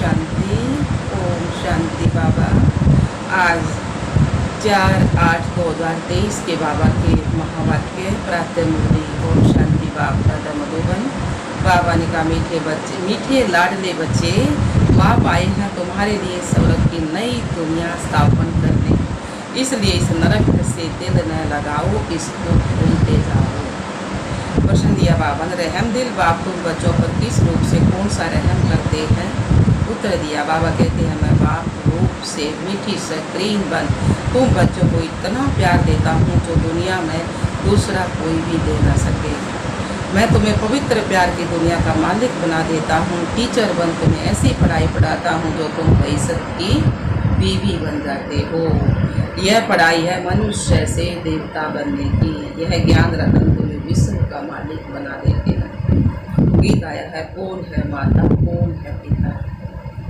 शांति। ओम शांति बाबा। आज 4/8/2023 के बाबा के महावाक्य प्रातः मुरली। ओम शांति बाप दादा मधुबन। बाबा ने कहा, मीठे बच्चे, मीठे लाडले बच्चे, बाप आए हैं तुम्हारे लिए स्वर्ग की नई दुनिया स्थापन करने, इसलिए इस नरक से दिल न लगाओ, इसको भूलते जाओ। प्रश्न दिया बाबा ने, रहम दिल बाप तुम बच्चों पर किस रूप से कौन सा रहम करते हैं? उत्तर दिया बाबा कहते हैं, मैं बाप रूप से मीठी स्क्रीन बन तुम बच्चों को इतना प्यार देता हूँ जो दुनिया में दूसरा कोई भी दे ना सके। मैं तुम्हें पवित्र प्यार की दुनिया का मालिक बना देता हूँ। टीचर बन तुम्हें ऐसी पढ़ाई पढ़ाता हूँ जो तुम इज्जत की बीवी बन जाते हो। यह पढ़ाई है मनुष्य से देवता बनने की। यह ज्ञान रतन तुम्हें विश्व का मालिक बना देते हैं। गीत आया है, कौन है माता, कौन है पिता।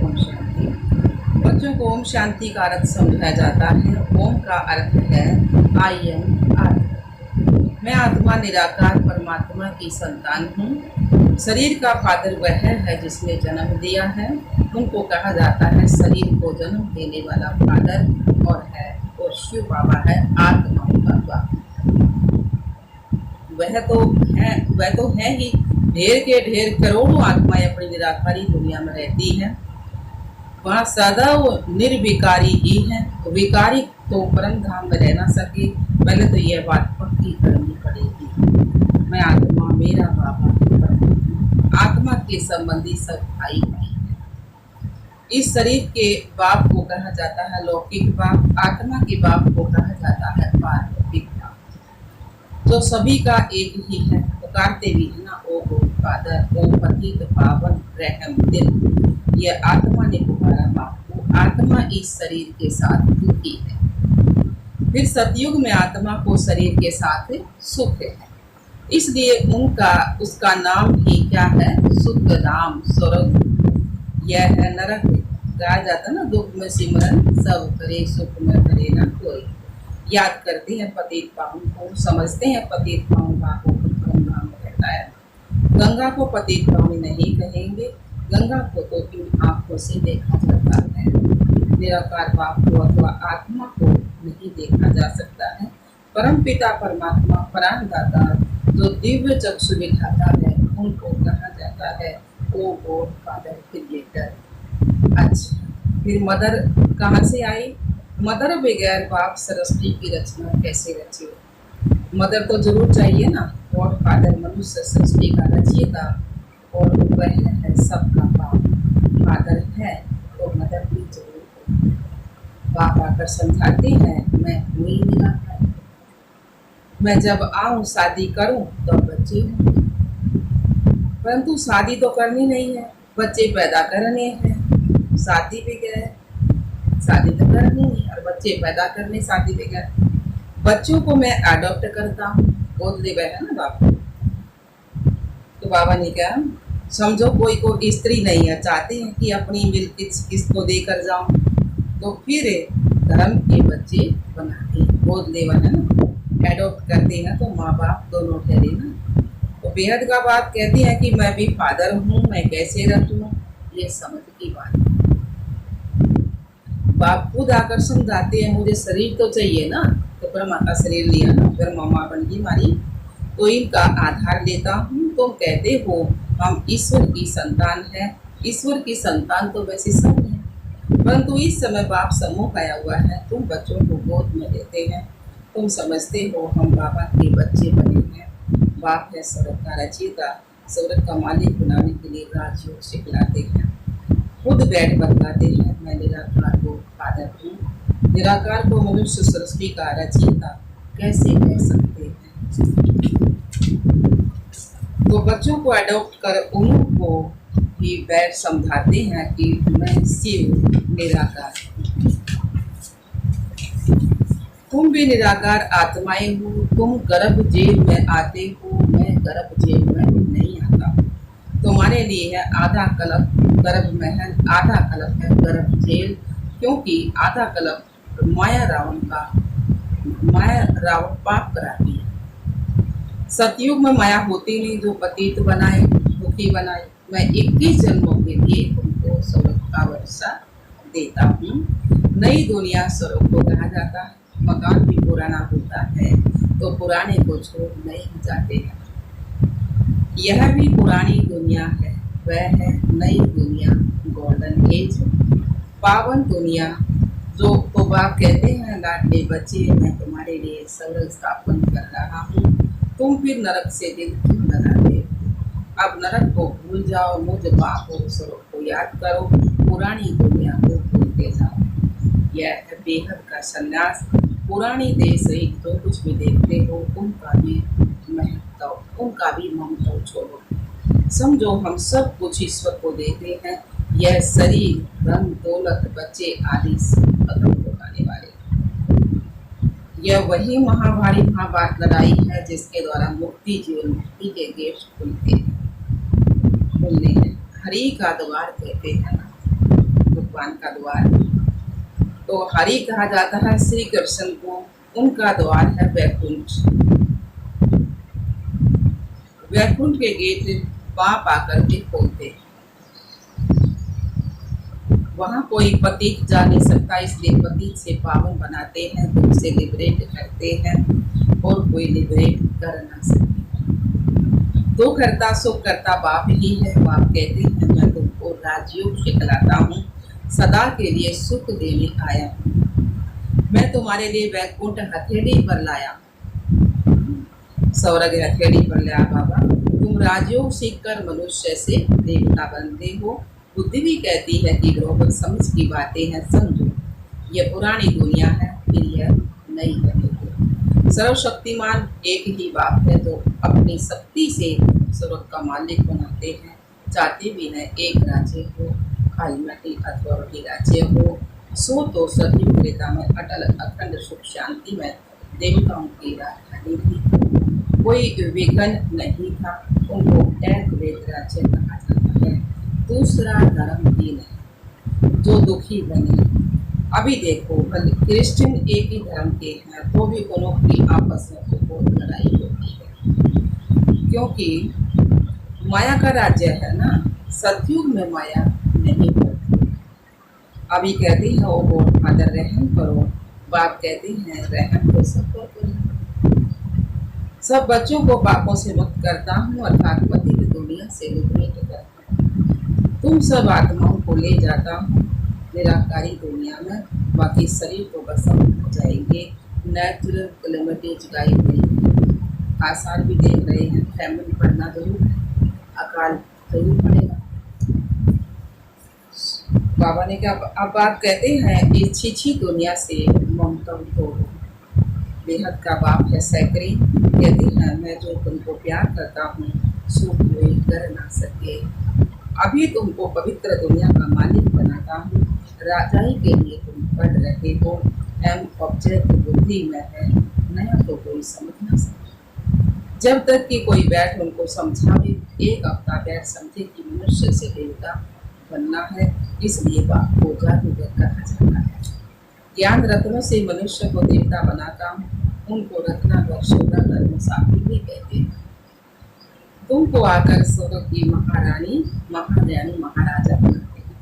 ओम शांति। बच्चों को ओम शांति का अर्थ समझाया जाता है। ओम का अर्थ है आई एम आत्मा। मैं आत्मा निराकार परमात्मा की संतान हूँ। शरीर का फादर वह है जिसने जन्म दिया है। उनको कहा जाता है शरीर को जन्म देने वाला फादर और है, और शिव बाबा है आत्माओं का बाप। वह तो है ही। ढेर के ढेर करोड़ों आत्माएं अपनी निराकारी दुनिया में रहती हैं। वहाँ सदा वो निर्विकारी ही है। विकारी तो परम धाम में रह ना सके। पहले तो यह बात पक्की करनी पड़ेगी। मैं आत्मा, मेरा बाबा। आत्मा के संबंधी सब भाई भाई हैं। इस शरीर के बाप को कहा जाता है लौकिक बाप। आत्मा के बाप को कहा जाता है पारलौकिक बाप, जो सभी का एक ही है। पुकारते भी है ना, ओ गॉड फादर, ओ पतित पावन रहम दिल। यह आत्मा ने पुकारा बाप को। आत्मा इस शरीर के साथ दुखी है। फिर सतयुग में आत्मा को शरीर के साथ सुख है, इसलिए उसका नाम ही क्या है? सुख धाम, स्वर्ग। यह है नरक। कहा जाता ना, दुख में सिमरन सब करे, सुख में करे ना कोई। याद करते हैं पतित पावन को, समझते हैं पतित पावन बाबू को नाम रहता है। गंगा को पतित पावन नहीं कहेंगे। गंगा को तो इन आंखों से देखा जाता है। निराकार बाप को अथवा आत्मा को नहीं देखा जा सकता है। परम पिता परमात्मा प्राण दाता जो दिव्य चक्षु दिखाता है, उनको कहा जाता है ओ गॉड फादर क्रिएटर। अच्छा, फिर मदर कहाँ से आई? मदर बगैर बाप सृष्टि की रचना कैसे रची? मदर तो जरूर चाहिए ना। गॉड फादर मनुष्य सृष्टि का रचयिता और वह है सबका बाप। फादर है तो मदर भी जरूर हो। बाप आकर समझाते हैं, मैं हुई निराकार। मैं जब आऊं शादी करूं तो बच्चे होंगे, परंतु शादी तो करनी नहीं है, बच्चे पैदा करने हैं। शादी बगैर शादी तो करनी नहीं और बच्चे पैदा करने शादी बगैर। बच्चों को मैं अडॉप्ट करता हूँ। गोद ले बैठा ना बाप। तो बाबा ने कहा, समझो कोई को स्त्री नहीं है, चाहते हैं कि अपनी मिल्क किसको देकर जाऊं, तो फिर धर्म के बच्चे बनाते। गोद ले बना ना, एडॉप्ट करते हैं तो माँ बाप दोनों ठहरे ना। तो बेहद का बात कहते हैं कि मैं भी फादर हूँ, मैं कैसे रहूँ, ये समझ की बात है। बाप खुद आकर समझाते हैं, मुझे शरीर तो चाहिए ना। तो ब्रह्मा का शरीर लिया ना, फिर मामा बन गई मारी, तो इनका आधार लेता हूँ। तुम कहते हो हम ईश्वर की संतान है। ईश्वर की संतान तो वैसे सब है, परंतु इस समय बाप सम्मुख आया हुआ है। तुम बच्चों को गोद में लेते हैं। तुम समझते हो हम बाबा के बच्चे बने हैं। बाप है स्वर्ग का रचयिता। स्वर्ग का मालिक बनाने के लिए राजयोग सिखलाते हैं। खुद बैठ बतलाते हैं, मैं निराकार को फादर हूँ। निराकार को मनुष्य सृष्टि का रचयिता कैसे कह सकते हैं? तो बच्चों को अडॉप्ट कर उनको भी बैठ समझाते हैं कि मैं शिव निराकार, तुम भी निराकार आत्माएं हो। तुम गर्भ जेल में आते हो, मैं गर्भ जेल में नहीं आता। तुम्हारे लिए है आधा कल्प गर्भ में है, आधा कल्प है गर्भ जेल। क्योंकि आधा कल्प माया रावण पाप कराती है। सतयुग में माया होती नहीं, जो पतित बनाए, दुखी बनाए। मैं 21 जन्मों के लिए तुमको स्वर्ग का वर्षा देता हूँ। नई दुनिया स्वर्ग को कहा जाता है। मकान भी पुराना होता है तो पुराने को छोड़ नए ही जाते हैं। यह भी पुरानी दुनिया है, वह है नई दुनिया, गोल्डन एज, पावन दुनिया। जो तो बाप कहते हैं, लाडले बच्चे मैं तुम्हारे लिए स्वर्ग स्थापन कर रहा हूँ, तुम फिर नरक से दिल क्यों लगाते हो? अब नरक को भूल जाओ, मुझ बाप और स्वर्ग को याद करो, पुरानी दुनिया को भूलते जाओ। यह है बेहद का संन्यास। पुरानी देश सहित जो कुछ भी देखते हो उनका भी महत्व, उनका भी ममत्व छोड़ो। समझो हम सब कुछ ईश्वर को देते हैं। यह शरीर, धन, दौलत, बच्चे आदि खत्म हो जाने वाले। यह वही महाभारी महाभारत लड़ाई है जिसके द्वारा मुक्ति जीवन मुक्ति के गेट खुलने हैं। हरि का द्वार कहते हैं ना, भगवान का द्वार। तो हरि कहा जाता है श्री कृष्ण को, उनका द्वार है वैकुंठ। वैकुंठ के गेट पाप आकर के खोलते हैं। वहां कोई पतित जा नहीं सकता, इसलिए पतित से पावन बनाते हैं, दुख से लिबरेट करते हैं और कोई लिबरेट कर ना सकते। दुख करता सुख करता बाप ही है। बाप कहते हैं मैं तुमको राजयोग सिखलाता हूँ, सदा के लिए सुख देने आया हूँ। मैं तुम्हारे लिए वैकुंठ हथेली पर लाया, स्वर्ग हथेली पर लाया बाबा। तुम राजयोग सीखकर मनुष्य से देवता बनते हो। बुद्धि भी कहती है कि बरोबर समझ की बातें हैं, समझो। यह पुरानी दुनिया है, फिर यह नई बनेगी। सर्वशक्तिमान एक ही बाप है जो अपनी शक्ति से स्वर्ग का मालिक बनाते हैं। चाहते भी न एक राज्य हो, खाली अथवा राज्य हो, सो तो सतयुग त्रेता में अटल अखंड सुख शांति में देवताओं की राजधानी थी। कोई विघ्न नहीं था, उनको एक वेद राज्य कहा जाता है। दूसरा धर्म भी नहीं जो दुखी बने। अभी देखो क्रिश्चियन एक ही धर्म के हैं तो भी दोनों की आपस में बहुत लड़ाई होती है, क्योंकि माया का राज्य है ना। सतयुग में माया नहीं होती। अभी कहती है वो गॉड फादर रहम करो, बाप कहते हैं रहम तो सब पर करो। सब बच्चों को पापों से मुक्त करता हूँ, अर्थात पतित दुनिया से लिबरेट करता हूँ। तुम सब आत्माओं को ले जाता हूँ निराकारी दुनिया में, बाकी शरीर को भस्म हो जाएंगे। नेचुरल कैलेमिटीज गाइड नहीं, आसार भी देख रहे हैं। फैमिली पढ़ना जरूर है, अकाल जरूर पड़ेगा। बाबा ने क्या अब आप कहते हैं इस छीछी दुनिया से ममता तोड़ो। बेहद का बाप है सैकड़ी, कहते हैं मैं जो तुमको प्यार करता हूँ सो कोई कर ना सके। अभी तुमको पवित्र दुनिया का मालिक बनाता हूँ। राजाई के लिए तुम पढ़ रहे हो, एम ऑब्जेक्ट बुद्धि में है, नया तो कोई समझ ना सके। जब तक कि कोई बैठ उनको समझावे, एक हफ्ता बैठ समझे कि मनुष्य से देवता बनना है, इसलिए बाप को जादूगर कहा जाता है। ज्ञान रत्नों से मनुष्य को देवता बनाता हूँ, उनको रत्नाकर शोधाकर मुसाफिर भी कहते हैं। तुमको आकर स्वर्ग की महारानी महारानी महाराजा बनाते हैं।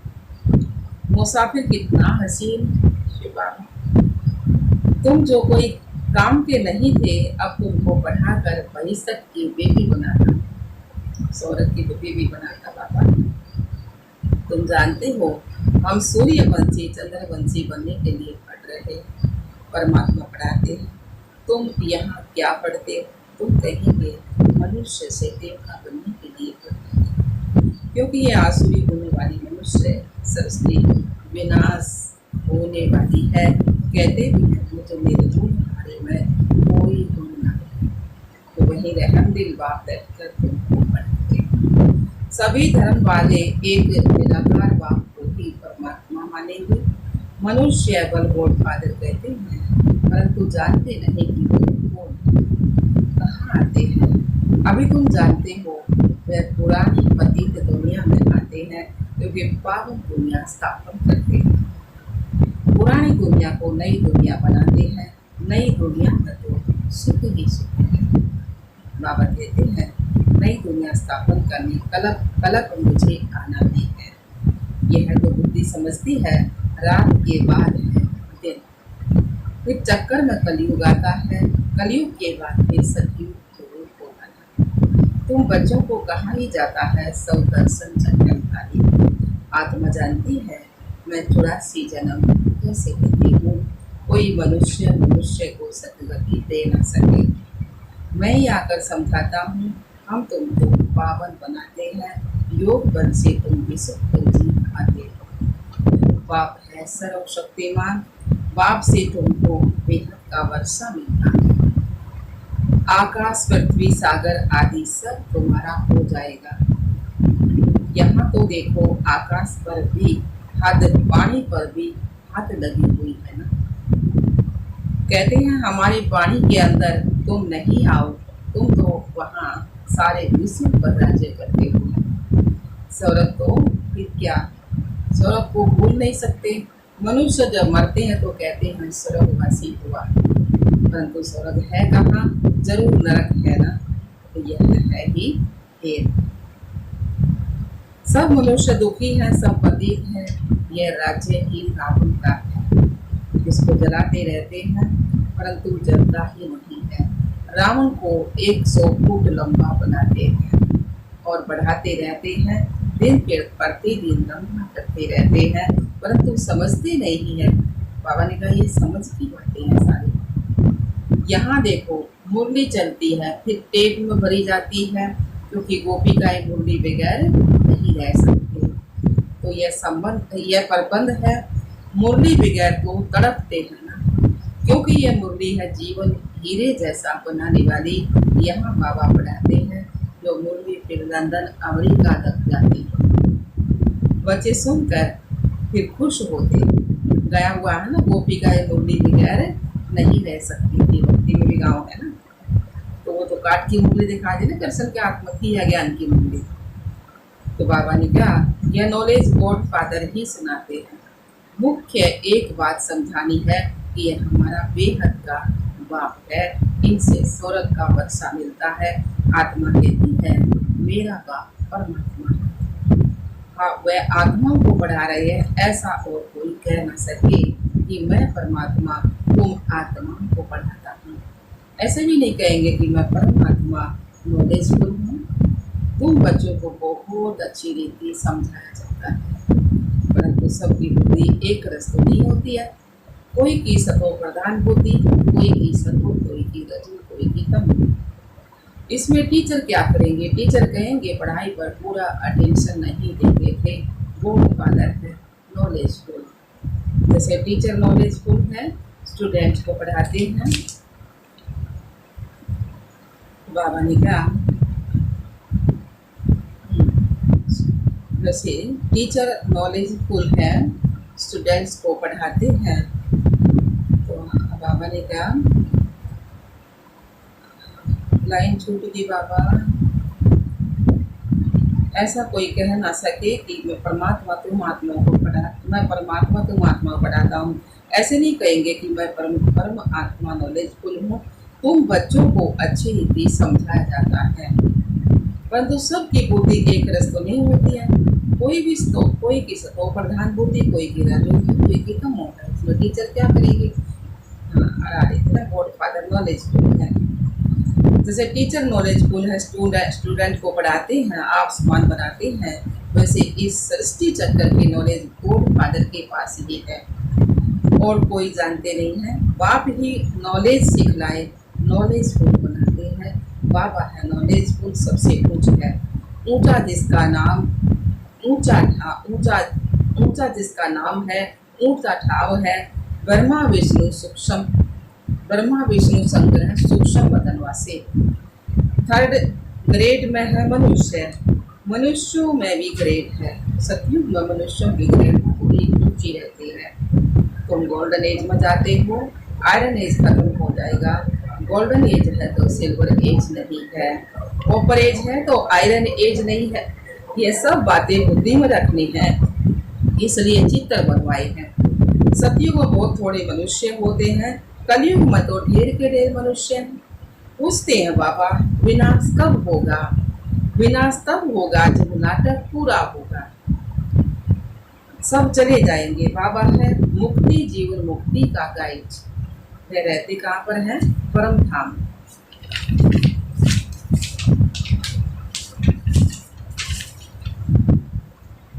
मुसाफिर कितना हसीन शिवा। तुम जो कोई काम के नहीं थे, अब तुमको पढ़ाकर भविष्य की बेटी बनाता, स्वर्ग की बेटी बनाता बाबा। तुम जानते हो हम सूर्यवंशी चंद्रवंशी बनने के लिए पढ़ रहे, परमात्मा पढ़ाते हैं। तुम यहाँ क्या पढ़ते हो? तुम कहेंगे मनुष्य से देवता बनने के लिए पढ़ते हैं, क्योंकि ये आसुरी होने वाली मनुष्य सृष्टि विनाश होने वाली है। कहते भी हैं मुझे मेरे तुम्हारे में कोई गुण न है, तो वही रहम दिल बाप बैठकर तुमको पढ़ते। सभी धर्म वाले एक निराकार बाप को ही परमात्मा मानेंगे। मनुष्य बल गॉड फादर कहते हैं, परंतु जानते नहीं कि वो कहाँ आते हैं। अभी तुम जानते हो वह पुरानी पतित दुनिया में आते हैं, क्योंकि पावन दुनिया स्थापन करते हैं। पुरानी दुनिया को नई दुनिया बनाते हैं। नई दुनिया में तो सुख ही सुख है। बाबा कहते हैं नई दुनिया स्थापन करने कलप मुझे आना भी है। यह तो बुद्धि समझती है रात के बाद है दिन। फिर चक्कर में कलयुग आता है, कलयुग के बाद फिर सतयुग जरूर होगा। तुम बच्चों को कहा ही जाता है सब दर्शन चंचलकारी। आत्मा जानती है मैं 84 जन्म कैसे लेती हूँ, कोई मनुष्य मनुष्य को सतगति दे न सके। मैं ही आकर समझाता हूँ, हम तुमको पावन बनाते हैं, योग बल से तुम भी सुख जी खाते हो। बाप है सर्वशक्तिमान, बाप से तुमको बेहद का वर्षा मिलता है। आकाश पृथ्वी सागर आदि सब तुम्हारा हो जाएगा। यहाँ तो देखो आकाश पर भी हद, पानी पर भी हद लगी हुई है ना। कहते हैं हमारे पानी के अंदर तुम नहीं आओ, तुम तो वहाँ सारे विश्व पर राज्य करते हो। स्वर्ग तो फिर क्या, स्वर्ग को भूल नहीं सकते। मनुष्य जब मरते हैं तो कहते हैं स्वर्गवासी हुआ, परंतु स्वर्ग है कहाँ, जरूर नरक है ना। तो यह है ही खेल। सब मनुष्य दुखी हैं, सब पतित हैं, यह राज्य ही रावण का है, जिसको जलाते रहते हैं परंतु जलता ही नहीं है। रावण को 100 फुट लंबा बनाते हैं और बढ़ाते रहते हैं, दिन प्रतिदिन लंबा करते रहते हैं, परंतु समझते नहीं है। बाबा ने कहा ये समझ की बातें हैं सारी। यहाँ देखो मुरली चलती है, फिर टेप में भरी जाती है, क्योंकि गोपिकाएं मुरली बगैर नहीं रह सकते। तो यह संबंध, यह प्रबंध है, मुरली बगैर तो तड़पते हैं ना, क्योंकि यह मुरली है जीवन हीरे जैसा बनाने वाली। यहाँ बाबा पढ़ाते हैं जो मुरली फिर लंदन अमेरिका तक जाती है। बच्चे सुनकर फिर खुश होते, गया हुआ है ना, गोपिकाएं मुरली बगैर नहीं रह सकती थी। भक्ति में भी गाँव है ना, तो वो तो काट की मुरली दिखा दी ना, कृष्ण के आत्मथी है ज्ञान की मुरली। तो बाबा ने कहा यह नॉलेज गॉड फादर ही सुनाते हैं। मुख्य एक बात समझानी है कि यह हमारा बेहद का बाप है, इनसे स्वर्ग का वर्षा मिलता है। आत्मा कहती है मेरा बाप परमात्मा है। हाँ, वह आत्माओं को बढ़ा रहे हैं, ऐसा और कोई कह न सके कि मैं परमात्मा तुम आत्माओं को बढ़ाता हूँ। ऐसे भी नहीं कहेंगे कि मैं परमात्मा नॉलेजफुल हूँ। तुम बच्चों को बहुत अच्छी रीति समझाया जाता है, परंतु सबकी बुद्धि एक रस तो नहीं होती है। कोई की सतो प्रधान बुद्धि, कोई की सतो, कोई की रजू, कोई की तम। इसमें टीचर क्या करेंगे? टीचर कहेंगे पढ़ाई पर पूरा अटेंशन नहीं देते थे, वो फादर है नॉलेजफुल। जैसे टीचर नॉलेजफुल है, स्टूडेंट को पढ़ाते हैं। बाबा ने कहा जैसे टीचर नॉलेजफुल है, स्टूडेंट्स को पढ़ाते हैं। तो बाबा ने कहा लाइन छूट गई बाबा, ऐसा कोई कह ना सके कि मैं परमात्मा तुम आत्मा को पढ़ा, मैं परमात्मा तुम आत्मा को पढ़ाता हूँ। ऐसे नहीं कहेंगे कि मैं परम आत्मा नॉलेजफुल हूँ। तुम बच्चों को अच्छी रीति समझाया जाता है, परंतु सबकी बुद्धि एक रस तो नहीं होती है। कोई भी कोई की सतो प्रधान बुद्धि, कोई की रजो, कोई की कम होता है। इसमें टीचर क्या करेगी? इतना गॉड फादर नॉलेजफुल है। जैसे टीचर नॉलेजफुल है, स्टूडेंट को पढ़ाते हैं, आप समान बनाते हैं, वैसे इस सृष्टि चक्कर की नॉलेज गॉड फादर के पास ही है और कोई जानते नहीं है। बाप ही नॉलेज सिखलाए, नॉलेजफुल बनाते हैं। बाबा है नॉलेजफुल, सबसे ऊंच है। ऊंचा जिसका नाम ऊंचा जिसका नाम है, ऊंचा ठाव है। ब्रह्मा विष्णु संग्रह सूक्ष्म वतनवासी। थर्ड ग्रेड में है मनुष्य, मनुष्यों में भी ग्रेड है। सतयुग में मनुष्यों की ग्रेड पूरी ऊंची रहती है। तुम गोल्डन एज में जाते हो, आयरन एज खत्म हो जाएगा। गोल्डन एज है तो सिल्वर एज नहीं है, कॉपर एज है तो आयरन एज नहीं है। ये सब बातें बुद्धि में रखनी है, इसलिए चित्र बनवाए हैं। सतयुग में बहुत थोड़े मनुष्य होते हैं, कलयुग में तो ढेर के ढेर मनुष्य हैं। पूछते हैं बाबा विनाश कब होगा? विनाश तब होगा जब नाटक पूरा होगा। सब चले जाएंगे। बाबा है मुक्ति जीवन मुक्ति का गाइड। वह रहते कहाँ पर है? परम धाम।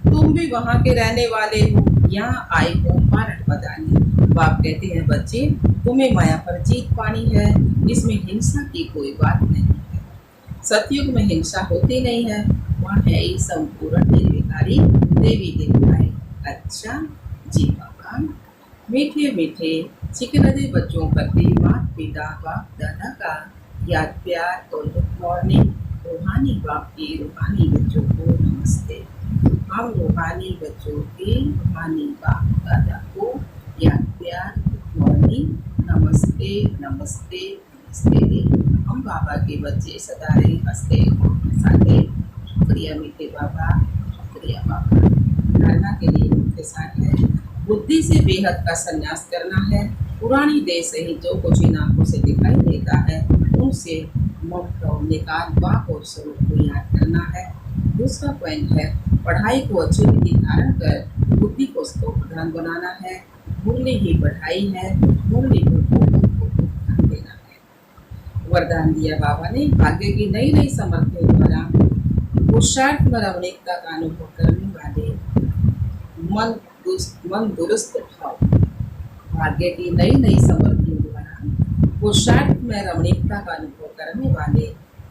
तुम भी वहां के रहने वाले हो, यहाँ आए हो पारट बजाने। बाप कहते हैं बच्चे तुम्हें माया पर जीत पानी है, इसमें हिंसा की कोई बात नहीं है। सतयुग में हिंसा होती नहीं है, वहाँ है ही संपूर्ण निर्विकारी देवी देवताएं। अच्छा जी बाबा। मीठे मीठे चिकनदे बच्चों प्रति माता पिता बाप दादा का याद प्यार और गुड मॉर्निंग। रूहानी बाप की रूहानी बच्चों को नमस्ते। हम रूहानी बच्चों के रूहानी बाप दादा को याद प्यार गुड मॉर्निंग नमस्ते नमस्ते नमस्ते। हम बाबा के बच्चे सदा रहे हंसते हंसाते। शुक्रिया मीठे बाबा, शुक्रिया बाबा। धारणा के लिए मुख्य सार है बुद्धि से बेहद का संन्यास करना है। पुरानी देह से ही जो कुछ इन आंखों से दिखाई देता है उनसे ममता निकाल बाप और स्वरूप को याद करना है। दूसरा पॉइंट है पढ़ाई को अच्छी रीति धारण कर बुद्धि को प्रधान बनाना है। मूल्य ही पढ़ाई है, मूल्य को ध्यान देना है। वरदान दिया बाबा ने भाग्य की नई नई समर्थियों द्वारा पुरुषार्थ में रमणीकता का अनुभव करने वाले मन दुरुस्त भाव। भाग्य की नई नई समर्थियों द्वारा पुरुषार्थ में रमणीकता का अनुभव करने वाले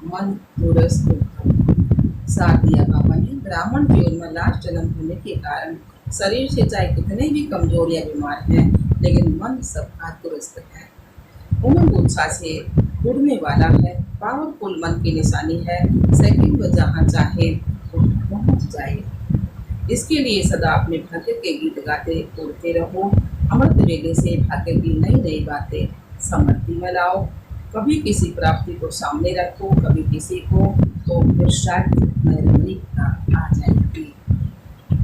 मन दुरुस्त भाव। साथ दिया बाबा ने ब्राह्मण जीवन में लास्ट जन्म होने के कारण शरीर से चाहे कितने भी कमजोर या बीमार हैं, लेकिन मन सबका दुरुस्त है। उमंग उत्साह से उड़ने वाला है। पावरफुल मन की निशानी है। सेकंड में जहाँ चाहे पहुँच जाए। इसके लिए सदा अपने भाग्य के गीत गाते उड़ते रहो। अमृत वेले से भाग्य की नई नई बातें समृद्धि में लाओ। कभी किसी प्राप्ति को सामने रखो, कभी किसी को, तो पुरुषार्थ में रमणीकता आ जाएगी।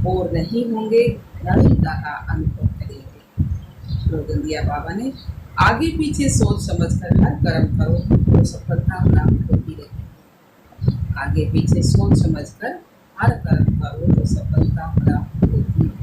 और नहीं होंगे, नवीनता का अनुभव करेंगे। स्लोगन दिया बाबा ने आगे पीछे सोच समझकर हर कर्म करो तो सफलता प्राप्त होती रहेगी। आगे पीछे सोच समझकर हर कर्म करो तो सफलता प्राप्त होती रहेगी।